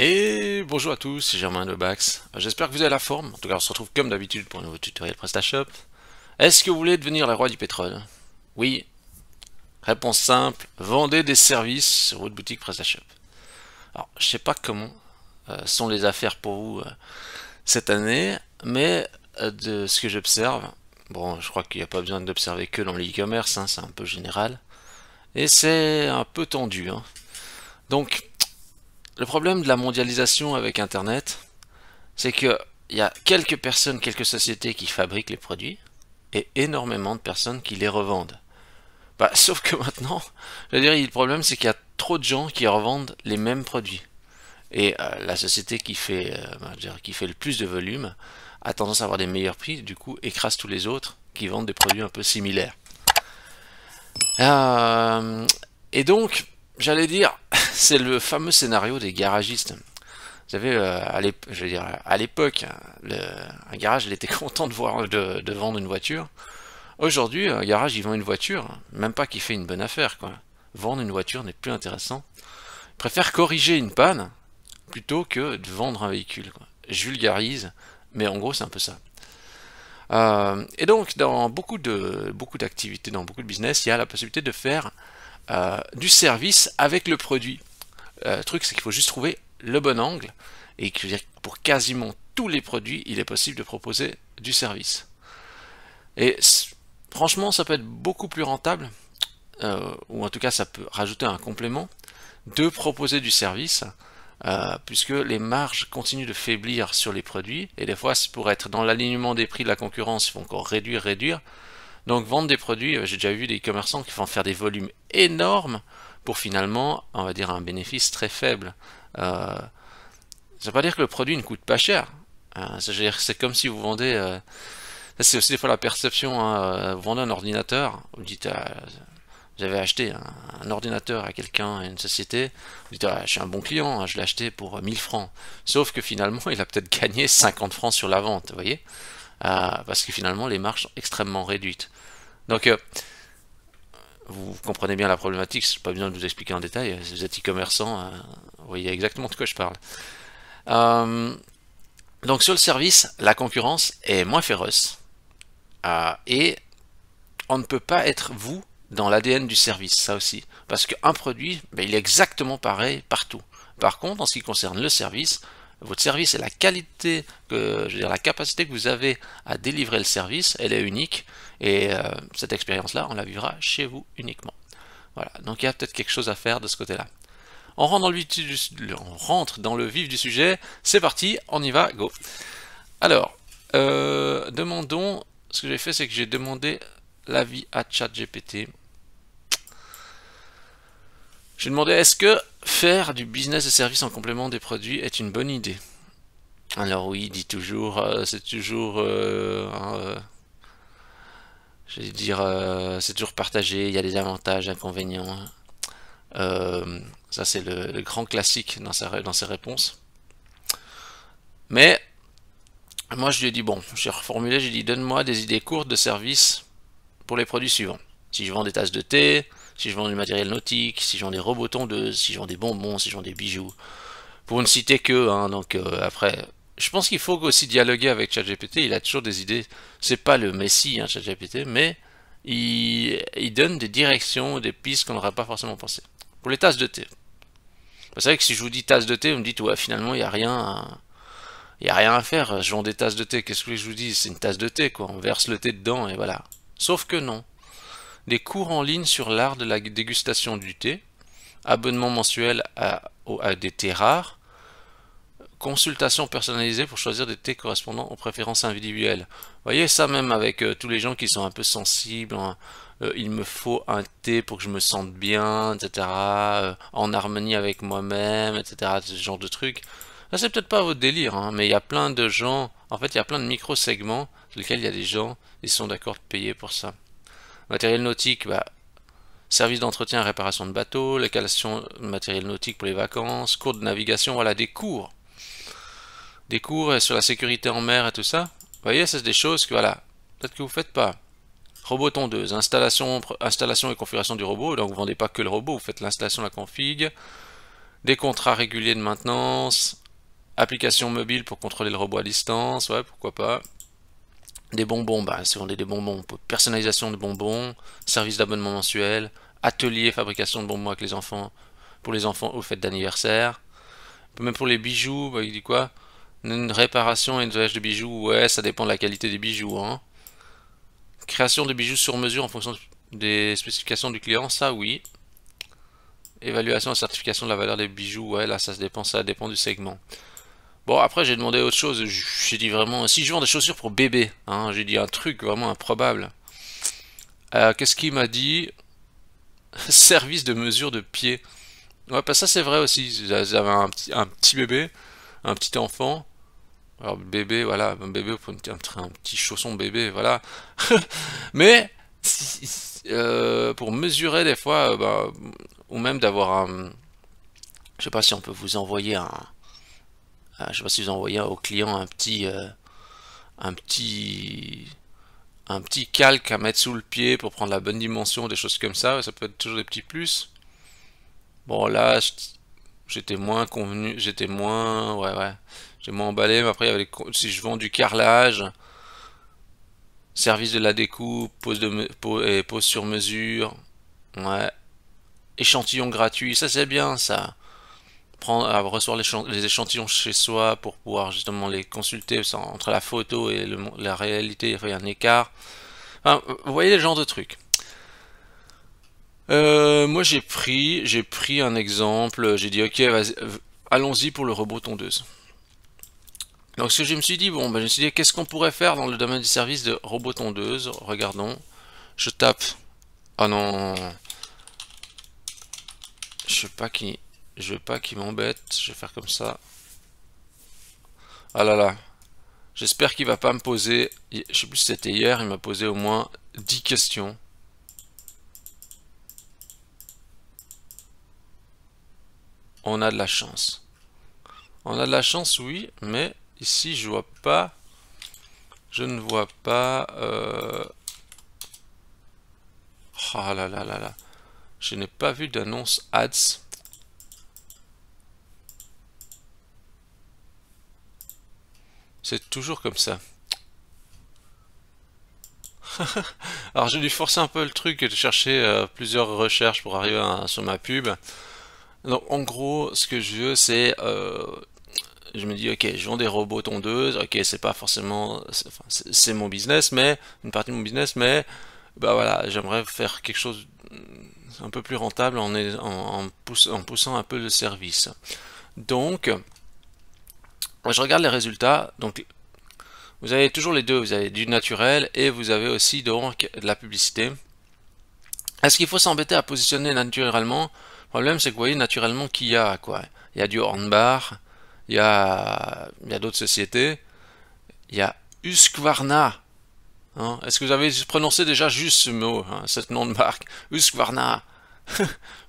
Et bonjour à tous, c'est Germain de Bax. J'espère que vous avez la forme. En tout cas, on se retrouve comme d'habitude pour un nouveau tutoriel PrestaShop. Est-ce que vous voulez devenir le roi du pétrole? Oui. Réponse simple, vendez des services sur votre boutique PrestaShop. Alors, je sais pas comment sont les affaires pour vous cette année, mais de ce que j'observe, bon, je crois qu'il n'y a pas besoin d'observer que dans l'e-commerce, hein, c'est un peu général, et c'est un peu tendu, hein. Donc, le problème de la mondialisation avec Internet, c'est que il y a quelques personnes, quelques sociétés qui fabriquent les produits et énormément de personnes qui les revendent. Bah, sauf que maintenant, je veux dire, le problème c'est qu'il y a trop de gens qui revendent les mêmes produits. Et la société qui fait le plus de volume a tendance à avoir des meilleurs prix, du coup écrase tous les autres qui vendent des produits un peu similaires. Euh, et donc, j'allais dire, c'est le fameux scénario des garagistes. Vous savez, à l'époque, un garage, il était content de vendre une voiture. Aujourd'hui, un garage, il vend une voiture, même pas qu'il fait une bonne affaire, quoi. Vendre une voiture n'est plus intéressant. Il préfère corriger une panne plutôt que de vendre un véhicule, quoi. Je vulgarise, mais en gros, c'est un peu ça. Et donc, dans beaucoup d'activités, dans beaucoup de business, il y a la possibilité de faire du service avec le produit. Le truc, c'est qu'il faut juste trouver le bon angle et que pour quasiment tous les produits, il est possible de proposer du service. Et franchement, ça peut être beaucoup plus rentable, ou en tout cas, ça peut rajouter un complément, de proposer du service, puisque les marges continuent de faiblir sur les produits, et des fois, c'est pour être dans l'alignement des prix de la concurrence, il faut encore réduire. Donc, vendre des produits, j'ai déjà vu des commerçants qui font faire des volumes énormes pour finalement, on va dire, un bénéfice très faible. Ça ne veut pas dire que le produit ne coûte pas cher. C'est comme si vous vendez. C'est aussi des fois la perception, hein, vous vendez un ordinateur, vous dites, j'avais acheté un ordinateur à quelqu'un, à une société, vous dites, je suis un bon client, hein, je l'ai acheté pour 1000 francs. Sauf que finalement, il a peut-être gagné 50 francs sur la vente, vous voyez, parce que finalement, les marges sont extrêmement réduites. Donc, vous comprenez bien la problématique, c'est pas besoin de vous expliquer en détail, si vous êtes e-commerçant, vous voyez exactement de quoi je parle. Euh, donc sur le service, la concurrence est moins féroce, et on ne peut pas être vous dans l'ADN du service, ça aussi. Parce qu'un produit, ben, il est exactement pareil partout. Par contre, en ce qui concerne le service, votre service et la qualité, je veux dire, la capacité que vous avez à délivrer le service, elle est unique. Et cette expérience-là, on la vivra chez vous uniquement. Voilà, donc il y a peut-être quelque chose à faire de ce côté-là. On rentre dans le vif du sujet. C'est parti, on y va, go. Alors, demandons. Ce que j'ai fait, c'est que j'ai demandé l'avis à ChatGPT. J'ai demandé est-ce que faire du business de service en complément des produits est une bonne idée. Alors oui, il dit toujours, c'est toujours, je vais dire, c'est toujours partagé. Il y a des avantages, inconvénients. Ça c'est le grand classique dans ses réponses. Mais moi je lui ai dit bon, j'ai reformulé, j'ai dit donne-moi des idées courtes de services pour les produits suivants. Si je vends des tasses de thé, si je vends du matériel nautique, si je vends des robots tondeuses, si je vends des bonbons, si je vends des bijoux. Pour ne citer que, hein, donc après, je pense qu'il faut aussi dialoguer avec ChatGPT, il a toujours des idées. C'est pas le messie, hein, ChatGPT, mais il donne des directions, des pistes qu'on n'aurait pas forcément pensé. Pour les tasses de thé. Vous savez que si je vous dis tasse de thé, vous me dites ouais finalement il y a rien à faire. Je vends des tasses de thé. Qu'est-ce que je vous dis? C'est une tasse de thé quoi. On verse le thé dedans et voilà. Sauf que non. Des cours en ligne sur l'art de la dégustation du thé, abonnement mensuel à des thés rares, consultation personnalisée pour choisir des thés correspondant aux préférences individuelles. Vous voyez ça même avec tous les gens qui sont un peu sensibles, hein, il me faut un thé pour que je me sente bien, etc. En harmonie avec moi-même, etc. Ce genre de trucs. Là c'est peut-être pas votre délire, hein, mais il y a plein de gens, en fait il y a plein de micro-segments sur lesquels il y a des gens, ils sont d'accord de payer pour ça. Matériel nautique, bah, service d'entretien et réparation de bateaux, location de matériel nautique pour les vacances, cours de navigation, voilà, des cours. Des cours sur la sécurité en mer et tout ça. Vous voyez, c'est des choses que, voilà, peut-être que vous faites pas. Robot tondeuse, installation et configuration du robot, donc vous vendez pas que le robot, vous faites l'installation, la config. Des contrats réguliers de maintenance, application mobile pour contrôler le robot à distance, ouais, pourquoi pas. Des bonbons, bah, si on a des bonbons, personnalisation de bonbons, service d'abonnement mensuel, atelier fabrication de bonbons avec les enfants, pour les enfants aux fêtes d'anniversaire. Même pour les bijoux, bah, il dit quoi? Une réparation et nettoyage de bijoux, ouais, ça dépend de la qualité des bijoux, hein. Création de bijoux sur mesure en fonction des spécifications du client, ça oui. Évaluation et certification de la valeur des bijoux, ouais, là ça dépend du segment. Bon, après j'ai demandé autre chose, j'ai dit vraiment, si je vends des chaussures pour bébé, hein, j'ai dit un truc vraiment improbable. Qu'est-ce qu'il m'a dit? Service de mesure de pied. Ouais, bah ça c'est vrai aussi, vous avez un petit bébé, un petit enfant. Alors bébé, voilà, un bébé, un petit chausson bébé, voilà. Mais pour mesurer des fois, bah, ou même d'avoir un, je sais pas si on peut vous envoyer je sais pas si vous envoyez au client un petit, un petit calque à mettre sous le pied pour prendre la bonne dimension, des choses comme ça peut être toujours des petits plus. Bon là, j'étais moins convenu, ouais, j'ai moins emballé, mais après il y avait si je vends du carrelage, service de la découpe, pose sur mesure, ouais, échantillon gratuit, ça c'est bien ça. Recevoir les échantillons chez soi pour pouvoir justement les consulter entre la photo et la réalité, il y a un écart. Enfin, vous voyez le genre de trucs. Moi j'ai pris un exemple, j'ai dit ok, allons-y pour le robot tondeuse. Donc ce que je me suis dit, bon, ben, je me suis dit qu'est-ce qu'on pourrait faire dans le domaine du service de robot tondeuse. Regardons, je tape. Ah non, je veux pas qu'il m'embête. Je vais faire comme ça. Ah là là, j'espère qu'il va pas me poser, je sais plus si c'était hier, il m'a posé au moins 10 questions. On a de la chance. On a de la chance, oui, mais ici je vois pas, je ne vois pas. Oh là là là là, je n'ai pas vu d'annonce ads. C'est toujours comme ça. Alors j'ai dû forcer un peu le truc et de chercher plusieurs recherches pour arriver sur ma pub. Donc en gros, ce que je veux, c'est je me dis ok, je vends des robots tondeuses, ok, c'est pas forcément, c'est mon business, mais une partie de mon business, mais bah voilà, j'aimerais faire quelque chose un peu plus rentable en poussant un peu le service. Donc, je regarde les résultats. Donc, vous avez toujours les deux, vous avez du naturel et vous avez aussi donc de la publicité. Est-ce qu'il faut s'embêter à positionner naturellement? Le problème, c'est que vous voyez naturellement qu'il y a quoi? Il y a du Hornbach, il y a d'autres sociétés, il y a Husqvarna. Hein. Est-ce que vous avez prononcé déjà juste ce mot, hein, cette nom de marque? Husqvarna. Je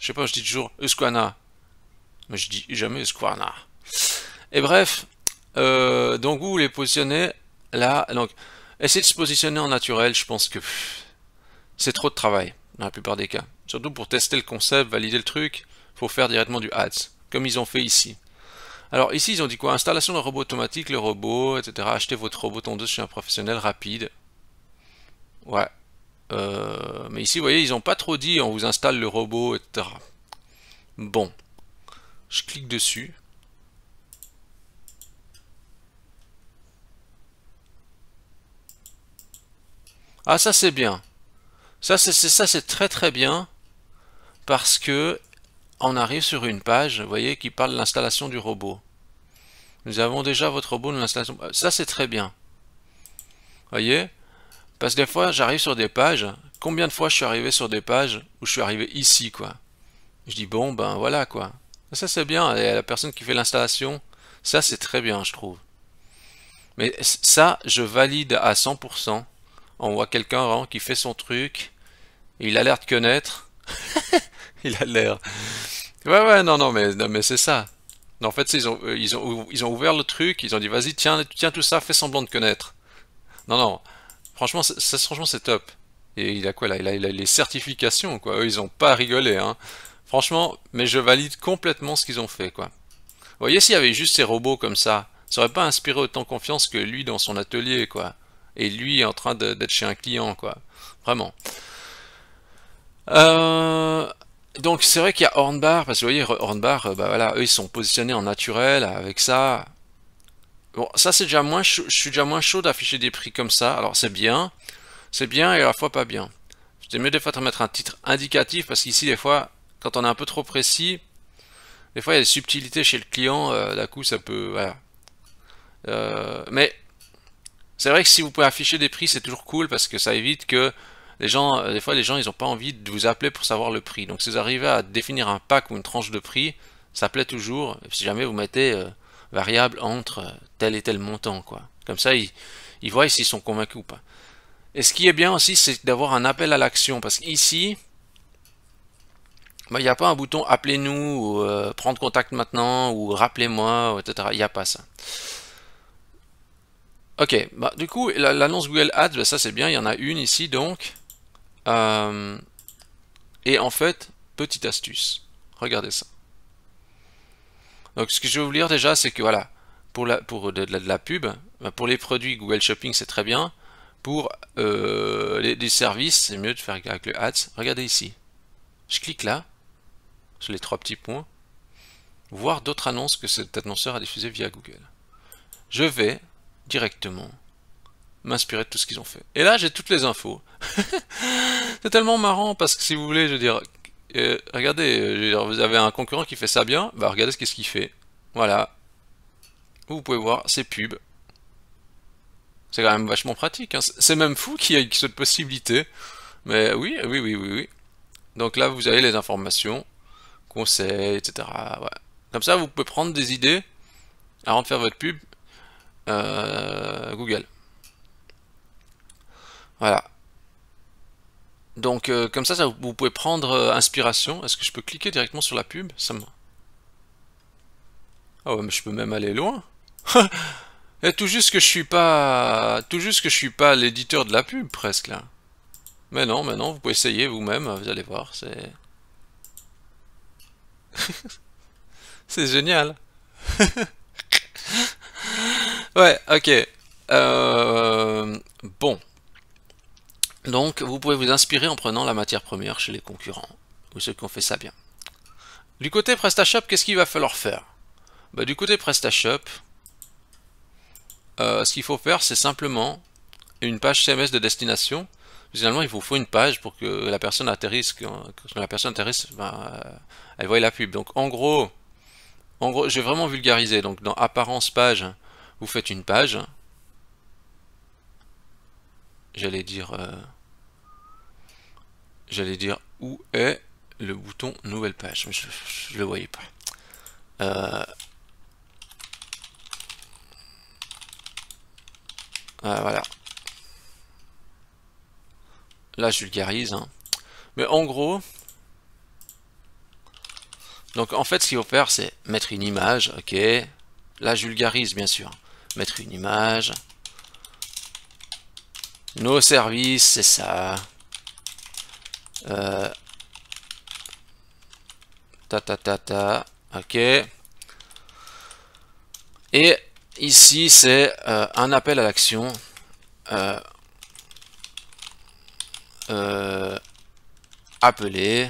sais pas, je dis toujours Husqvarna, mais je dis jamais Husqvarna. Et bref, donc vous les positionnez là. Donc, essayez de se positionner en naturel. Je pense que c'est trop de travail dans la plupart des cas. Surtout pour tester le concept, valider le truc, faut faire directement du ads, comme ils ont fait ici. Alors ici ils ont dit quoi? Installation de robot automatique, le robot, etc. Achetez votre robot tondeuse chez un professionnel rapide. Ouais. Mais ici, vous voyez, ils n'ont pas trop dit on vous installe le robot, etc. Bon. Je clique dessus. Ah, ça c'est bien. Ça c'est très très bien parce que on arrive sur une page, vous voyez, qui parle de l'installation du robot. Nous avons déjà votre robot de l'installation. Ça c'est très bien. Vous voyez? Parce que des fois, j'arrive sur des pages. Combien de fois je suis arrivé sur des pages où je suis arrivé ici, quoi? Je dis bon, ben voilà, quoi. Ça c'est bien. Et la personne qui fait l'installation, ça c'est très bien, je trouve. Mais ça, je valide à 100%. On voit quelqu'un vraiment qui fait son truc. Et il a l'air de connaître. Il a l'air. Ouais, ouais, non, mais c'est ça. En fait, ils ont ouvert le truc, ils ont dit vas-y, tiens, tiens tout ça, fais semblant de connaître. Non, non, franchement, franchement, c'est top. Et il a quoi là? Il a les certifications, quoi. Eux, ils ont pas rigolé, hein. Franchement, mais je valide complètement ce qu'ils ont fait, quoi. Vous voyez, s'il y avait juste ces robots comme ça aurait pas inspiré autant confiance que lui dans son atelier, quoi. Et lui en train d'être chez un client, quoi. Vraiment. Euh, donc c'est vrai qu'il y a Hornbar, parce que vous voyez, Hornbar, bah voilà, eux ils sont positionnés en naturel avec ça. Bon, ça c'est déjà moins chaud, je suis déjà moins chaud d'afficher des prix comme ça. Alors c'est bien et à la fois pas bien. C'est mieux des fois de mettre un titre indicatif parce qu'ici des fois, quand on est un peu trop précis, des fois il y a des subtilités chez le client, d'un coup ça peut, voilà. Mais c'est vrai que si vous pouvez afficher des prix, c'est toujours cool parce que ça évite que les gens, des fois les gens ils ont pas envie de vous appeler pour savoir le prix. Donc si vous arrivez à définir un pack ou une tranche de prix, ça plaît toujours. Et si jamais vous mettez variable entre tel et tel montant, quoi. Comme ça ils voient s'ils sont convaincus ou pas. Et ce qui est bien aussi, c'est d'avoir un appel à l'action parce qu'ici, bah, il n'y a pas un bouton appelez-nous ou prendre contact maintenant ou rappelez-moi, etc. Il n'y a pas ça. Ok, bah du coup l'annonce Google Ads, bah, ça c'est bien, il y en a une ici donc. Euh, et en fait, petite astuce, regardez ça. Donc ce que je vais vous dire déjà, c'est que voilà, pour de la pub, bah, pour les produits Google Shopping c'est très bien. Pour les services, c'est mieux de faire avec le Ads. Regardez ici. Je clique là, sur les trois petits points, voir d'autres annonces que cet annonceur a diffusées via Google. Je vais directement m'inspirer de tout ce qu'ils ont fait. Et là, j'ai toutes les infos. C'est tellement marrant parce que si vous voulez, je veux dire, regardez, je veux dire, vous avez un concurrent qui fait ça bien, bah regardez ce qu'il fait. Voilà, vous pouvez voir ses pubs. C'est quand même vachement pratique, hein. C'est même fou qu'il y ait cette possibilité. Mais oui, oui, oui, oui, oui. Donc là, vous avez les informations, conseils, etc. Ouais. Comme ça, vous pouvez prendre des idées avant de faire votre pub Google. Voilà. Donc comme ça, vous pouvez prendre inspiration. Est-ce que je peux cliquer directement sur la pub? Ah ouais, mais je peux même aller loin. Et tout juste que je suis pas, tout juste que je suis pas l'éditeur de la pub presque là. Mais non, vous pouvez essayer vous-même. Vous allez voir, c'est génial. Ouais, ok. Bon, donc vous pouvez vous inspirer en prenant la matière première chez les concurrents ou ceux qui ont fait ça bien. Du côté PrestaShop, qu'est-ce qu'il va falloir faire? Bah, du côté PrestaShop, ce qu'il faut faire, c'est simplement une page CMS de destination. Finalement, il vous faut une page pour que la personne atterrisse, quand la personne atterrisse, ben, elle voit la pub. Donc, en gros, j'ai vraiment vulgarisé. Donc, dans apparence page, vous faites une page. J'allais dire, où est le bouton nouvelle page. Je le voyais pas. Voilà. Là, je vulgarise, hein. Mais en gros, donc en fait, ce qu'il faut faire, c'est mettre une image, ok. Là, je vulgarise, bien sûr. Mettre une image. Nos services, c'est ça. Ok. Et ici, c'est un appel à l'action. Appeler.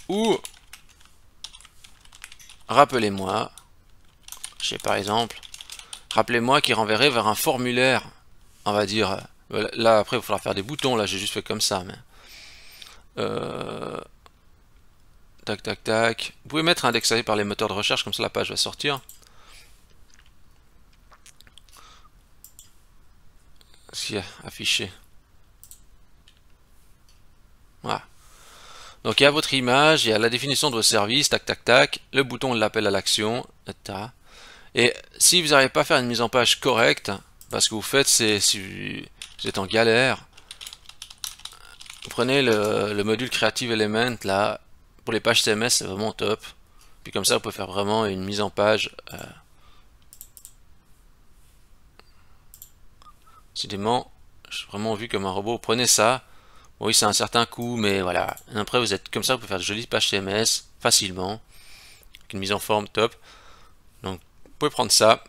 Ou rappelez-moi. Je sais par exemple. Rappelez-moi qui renverrait vers un formulaire. On va dire. Là, après, il va falloir faire des boutons. Là, j'ai juste fait comme ça. Mais, tac, tac, tac. Vous pouvez mettre indexé par les moteurs de recherche. Comme ça, la page va sortir. Si, affiché. Voilà. Donc il y a votre image, il y a la définition de vos services, tac tac tac, le bouton de l'appel à l'action, etc. Et si vous n'arrivez pas à faire une mise en page correcte, parce que vous faites, c'est si vous êtes en galère, vous prenez le module Creative Element là, pour les pages CMS c'est vraiment top. Puis comme ça vous pouvez faire vraiment une mise en page. Décidément, je suis vraiment vu comme un robot. Prenez ça. Oui, c'est un certain coût, mais voilà. Et après, vous êtes comme ça, vous pouvez faire de jolies pages CMS facilement, avec une mise en forme top. Donc, vous pouvez prendre ça,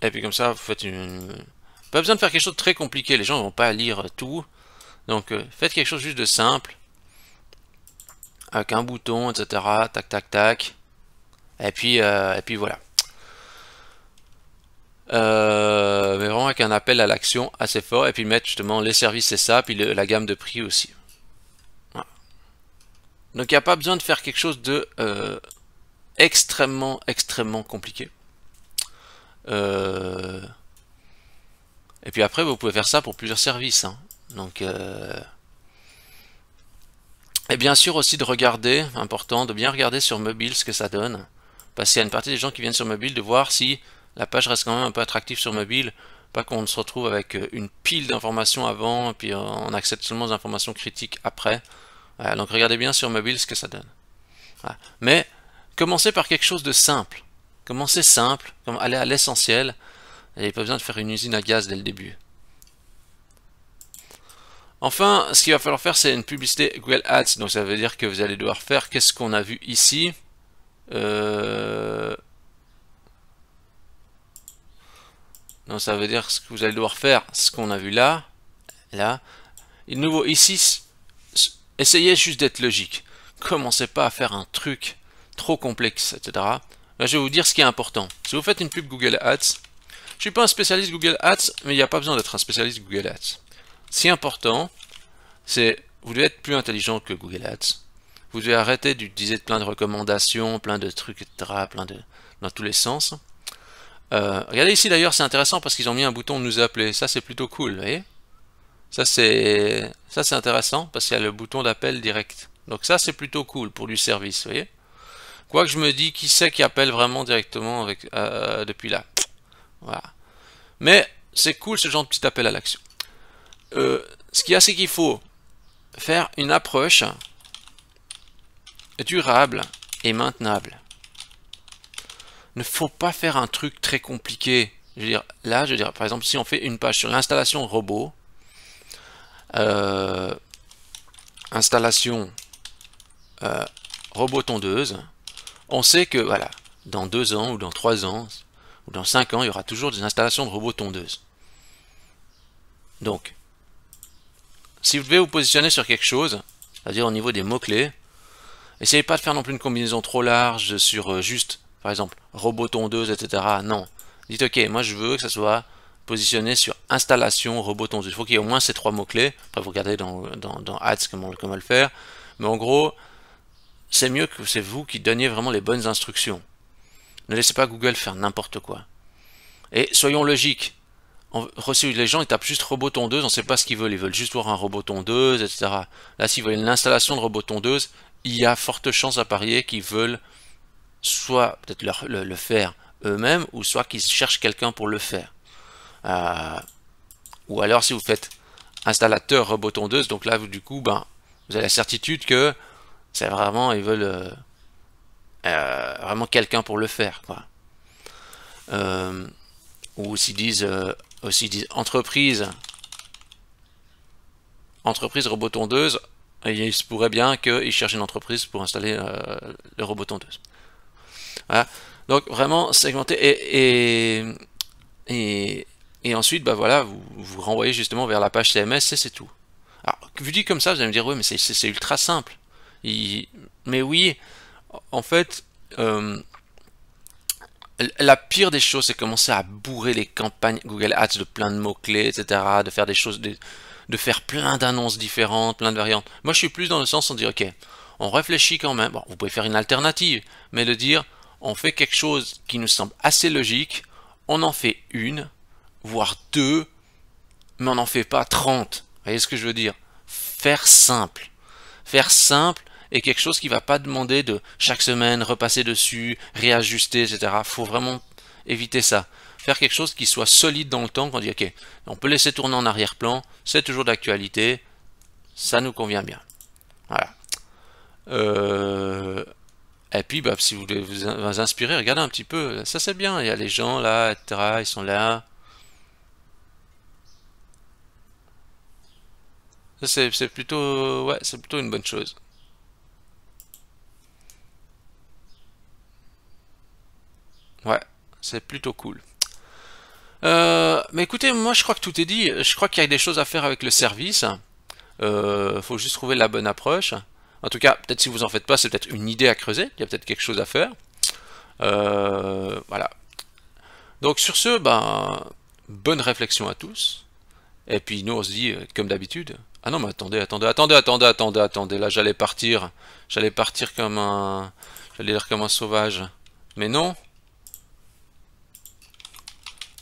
et puis comme ça, vous faites une... Pas besoin de faire quelque chose de très compliqué, les gens ne vont pas lire tout. Donc, faites quelque chose juste de simple, avec un bouton, etc. Tac, tac, tac. Et puis voilà. Mais vraiment avec un appel à l'action assez fort, et puis mettre justement les services et ça, puis la gamme de prix aussi. Voilà. Donc il n'y a pas besoin de faire quelque chose de extrêmement compliqué. Et puis après vous pouvez faire ça pour plusieurs services, hein. Donc et bien sûr aussi de regarder, important, de bien regarder sur mobile ce que ça donne, parce qu'il y a une partie des gens qui viennent sur mobile, de voir si la page reste quand même un peu attractive sur mobile, pas qu'on se retrouve avec une pile d'informations avant, et puis on accède seulement aux informations critiques après. Voilà, donc regardez bien sur mobile ce que ça donne. Voilà. Mais commencez par quelque chose de simple. Commencez simple, allez à l'essentiel. Il n'y a pas besoin de faire une usine à gaz dès le début. Enfin, ce qu'il va falloir faire, c'est une publicité Google Ads. Donc ça veut dire que vous allez devoir faire, qu'est-ce qu'on a vu ici, donc ça veut dire ce que vous allez devoir faire, ce qu'on a vu là, là. Et de nouveau, ici, essayez juste d'être logique. Commencez pas à faire un truc trop complexe, etc. Là, je vais vous dire ce qui est important. Si vous faites une pub Google Ads, je suis pas un spécialiste Google Ads, mais il n'y a pas besoin d'être un spécialiste Google Ads. Ce qui est important, c'est vous devez être plus intelligent que Google Ads. Vous devez arrêter d'utiliser plein de recommandations, plein de trucs, etc., dans tous les sens. Regardez ici d'ailleurs, c'est intéressant parce qu'ils ont mis un bouton nous appeler. Ça c'est plutôt cool, vous voyez. Ça c'est intéressant parce qu'il y a le bouton d'appel direct. Donc ça c'est plutôt cool pour du service, vous voyez. Quoique je me dis qui c'est qui appelle vraiment directement avec depuis là. Voilà. Mais c'est cool ce genre de petit appel à l'action. Ce qu'il y a, c'est qu'il faut faire une approche durable et maintenable. Ne faut pas faire un truc très compliqué. Je veux dire, là, je veux dire, par exemple, si on fait une page sur l'installation robot, installation robot tondeuse, on sait que, voilà, dans 2 ans, ou dans 3 ans, ou dans 5 ans, il y aura toujours des installations de robots tondeuses. Donc, si vous devez vous positionner sur quelque chose, c'est-à-dire au niveau des mots-clés, essayez pas de faire non plus une combinaison trop large sur juste, par exemple, robot tondeuse, etc. Non. Dites, ok, moi je veux que ça soit positionné sur installation robot tondeuse. Il faut qu'il y ait au moins ces 3 mots-clés. Après, vous regardez dans Ads comment le faire. Mais en gros, c'est mieux que c'est vous qui donniez vraiment les bonnes instructions. Ne laissez pas Google faire n'importe quoi. Et soyons logiques. Les gens ils tapent juste robot tondeuse, on ne sait pas ce qu'ils veulent juste voir un robot tondeuse, etc. Là, s'ils veulent une installation de robot tondeuse, il y a forte chance à parier qu'ils veulent soit peut-être le faire eux-mêmes, ou soit qu'ils cherchent quelqu'un pour le faire. Ou alors si vous faites installateur robot tondeuse, donc là du coup, vous avez la certitude que c'est vraiment, ils veulent vraiment quelqu'un pour le faire, quoi. Ou s'ils disent entreprise robot tondeuse, et il se pourrait bien qu'ils cherchent une entreprise pour installer le robot tondeuse. Voilà. Donc vraiment segmenter et ensuite voilà, vous renvoyez justement vers la page CMS et c'est tout. Alors vu dit comme ça, vous allez me dire oui mais c'est ultra simple. Mais oui, en fait la pire des choses, c'est commencer à bourrer les campagnes Google Ads de plein de mots-clés, etc., de faire des choses, de faire plein d'annonces différentes, plein de variantes. Moi, je suis plus dans le sens, on dit, ok, on réfléchit quand même. Bon, vous pouvez faire une alternative, mais de dire, on fait quelque chose qui nous semble assez logique, on en fait une, voire 2, mais on n'en fait pas 30. Vous voyez ce que je veux dire? Faire simple. Faire simple, et quelque chose qui va pas demander de chaque semaine repasser dessus, réajuster, etc. Faut vraiment éviter ça. Faire quelque chose qui soit solide dans le temps, qu'on dit ok, on peut laisser tourner en arrière-plan, c'est toujours d'actualité, ça nous convient bien. Voilà. Et puis si vous voulez vous inspirer, regardez un petit peu, ça c'est bien, il y a les gens là, etc. Ils sont là. C'est plutôt, ouais, c'est plutôt une bonne chose. Ouais, c'est plutôt cool. Mais écoutez, moi je crois que tout est dit. Je crois qu'il y a des choses à faire avec le service. Faut juste trouver la bonne approche. En tout cas, peut-être si vous en faites pas, c'est peut-être une idée à creuser. Il y a peut-être quelque chose à faire. Voilà. Donc sur ce, ben, bonne réflexion à tous. Et puis nous on se dit, comme d'habitude, ah non mais attendez, là j'allais partir comme un, j'allais dire comme un sauvage. Mais non,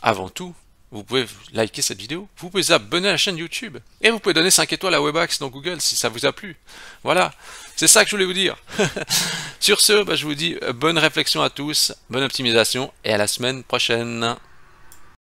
avant tout, vous pouvez liker cette vidéo, vous pouvez vous abonner à la chaîne YouTube, et vous pouvez donner 5 étoiles à Webax dans Google si ça vous a plu. Voilà, c'est ça que je voulais vous dire. Sur ce, bah, je vous dis bonne réflexion à tous, bonne optimisation, et à la semaine prochaine.